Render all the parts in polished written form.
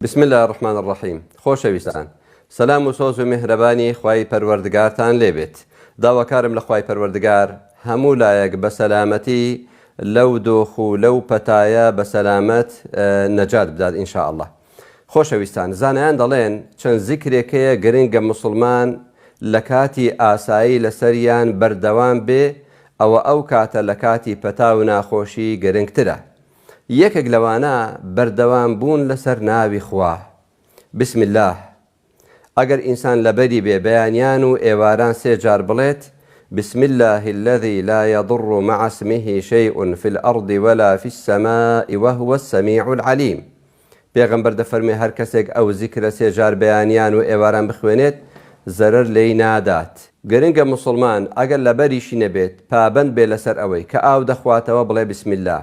بسم الله الرحمن الرحیم. خۆشەویستان، سەلام و سۆز و میهرەبانی خوای پەروەردگارتان لێبێت. داواکارم لە خوای پەروەردگار هەموو لایەک بە سەلامەتی لەو دۆخ و لەو پەتایە بە سەلامەت نەجات بدات ئینشاء الله. خۆشەویستان، زانایان دەڵێن چەند زیکرێکەیە گرنگە موسڵمان لە کاتی ئاسایی لەسەریان بەردەوام بێ، ئەو کاتە لە کاتی پەتا و ناخۆشی گرنگترە. یەکێک لەوانە بەردەوام بوون لەسەر ناوی خوا. بسم الله. ئەگەر ئینسان لەبەری بێ بەیانیان و ئێواران سێ جار بڵێت بسم الله الذي لا يضر مع اسمه شيء في الأرض ولا في السماء وهو السميع العليم. پێغەمبەر دەفەرمێ هەر کەسێک ئەو زیکرە سێ جار بەیانیان و ئێواران بخوێنێت زەرەر لێی نادات. گرنگە موسڵمان ئەگەر لەبەریشی نەبێت پابەند بێ لەسەر ئەوەی کە ئاو دەخواتەوە بڵێ بسم الله،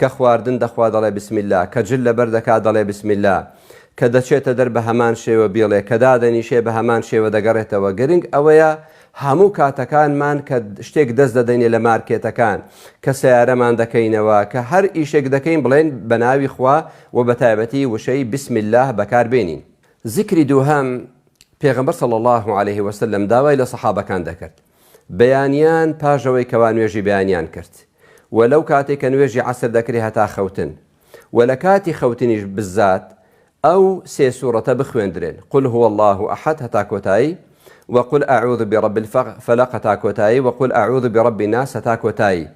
کە خواردن دەخوا دەڵێ بسم الله، کە جل لەبەر دەکات دەڵێ بسم الله، کە دەچێتە دەر بە هەمان شێوە بیڵێ، کە دادەنیشێ بە هەمان شێوە دەگەڕێتەوە. گرنگ ئەوەیە هەموو کاتەکانمان کە شتێک دەست دەدەینێ لە مارکێتەکان، کە سیارەمان دەکەینەوە، کە هەر ئیشێک دەکەین بڵێن بە ناوی خوا و بە تایبەتی وشەی بسم الله بەکاربێنین. زیکری دووهەم پێغەمبەر صلی الله عليه وسلم داوای لە سەحابەکان دەکرد بەیانیان پاژەوەی کەوا نوێژی بەیانیان کرد، وەلەو کاتێک کە نوێژی عەسر دەکرێ هەتا خەوتن، و لە کاتی خەوتنیش بزات ئەو سێ سوورەتە بخوێندرێن: قل هو الله أحد هەتا کۆتایی، وقل أعوذ برب الفلق هەتا کۆتایی، وقل أعوذ برب الناس هەتا کۆتایی.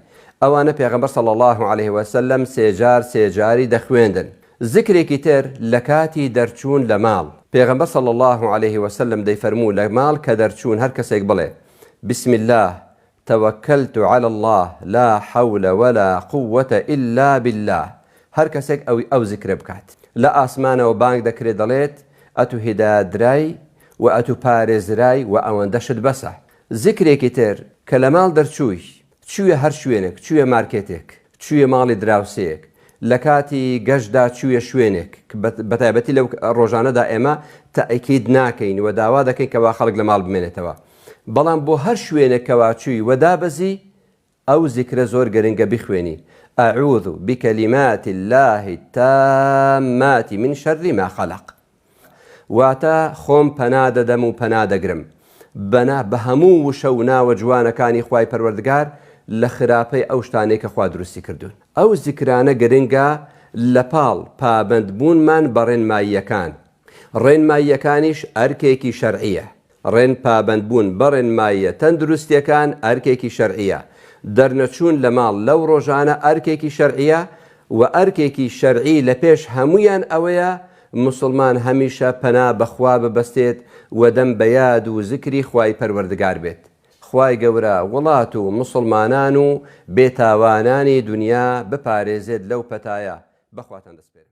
ئەوانە پێغەمبەر صلی الله عليه وسلم سێجاری دەخوێندن. ذکرێکی تر لە کاتی دەرچوون لە ماڵ، پێغەمبەر صلی الله عليه وسلم دەیفەرموو لە ماڵ کە دەرچوون هەر کەسێک بڵێ بسم الله توكلت على الله لا حول ولا قوة إلا بالله. هەر کەسێک ئەو ذکرە بکات لە ئاسمانەوە بانگ دەکرێت دەڵێت ئەتو هیدایەتدرای و ئەتو پارێزرای و ئەوەندەشت بەسە. ذکرێکی تر کە لە ماڵ دەرچووی، چوویە هەر شوێنێک، چوویە مارکێتێک، چوویە ماڵی دراوسەیەک، لە کاتی گەشتدا چوویە شوێنێک بەتایبەتی لەو ڕۆژانەدا ئێمە تەئکید ناکەین و داوا دەکەین کەوا خەڵک لە ماڵ بمێنێتەوە، بەڵام بۆ هەر شوێنێکەوە چووی و دابەزی ئەو زیکرە زۆر گرنگە بخوێنی: أعوذ بكلمات الله التامات من شر ما خلق. واتە خۆم پەنا دەدەم و پەنا دەگرم بە هەموو وشە و ناوە جوانەکانی خوای پەروەردگار لە خراپەی ئەو شتانەی کە خوا دروستی کردوون. ئەو زیکرانە گرنگە لە پاڵ پابەندبوونمان بە ڕێنماییەکان. ڕێنماییەکانیش ئەرکێکی شەرعیە. ڕێن پابەندبوون بە ڕێنماییە تەندروستیەکان ئەرکێکی شەرعیە. دەرنەچوون لە ماڵ لەو ڕۆژانە ئەرکێکی شەرعیە، و ئەرکێکی شەرعی لە پێش هەمویان ئەوەیە موسڵمان هەمیشە پەنا بەخوا ببەستێت و دەم بە یاد و زیکری خوای پەروەردگار بێت. خوای گەورە وڵات و موسڵمانان و بێتاوانانی دنیا بپارێزێت لەو پەتایە. بەخواتان دەسپێرم.